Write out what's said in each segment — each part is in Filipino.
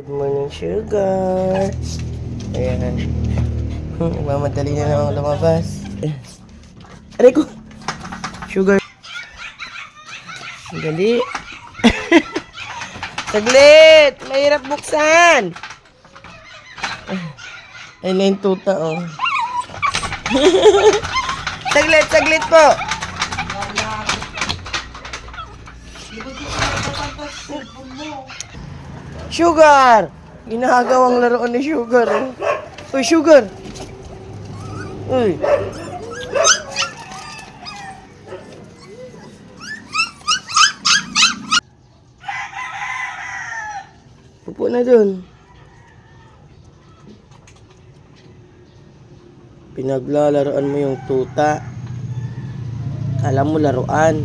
Good morning, sugar. Ayan. Mamadali na namang lumabas. Aray ko! Sugar. Dali. Saglit! Mahirap buksan! Ayun na yung tuta, oh. Saglit, saglit po! Sugar! Ginagawang laruan ni Sugar, oh. Uy, Sugar! Uy! Pupo na dun. Pinaglalaroan mo yung tuta. Kala mo laruan.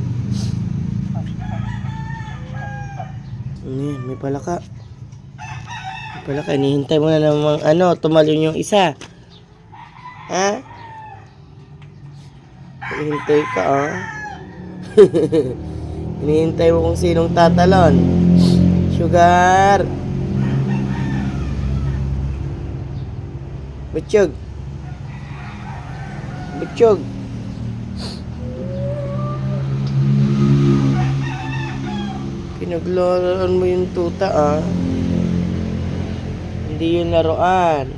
May palaka. May palaka. Hinihintay mo na namang tumalon yung isa. Ha? Hinihintay ka, ah. Hinihintay mo kung sinong tatalon. Sugar! Butchog! Butchog! Pinaglaruan mo yung tuta, ah. Hindi yung laruan.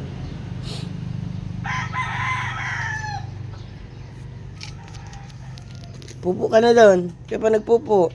Pupo ka na doon. Kaya pa nagpupo.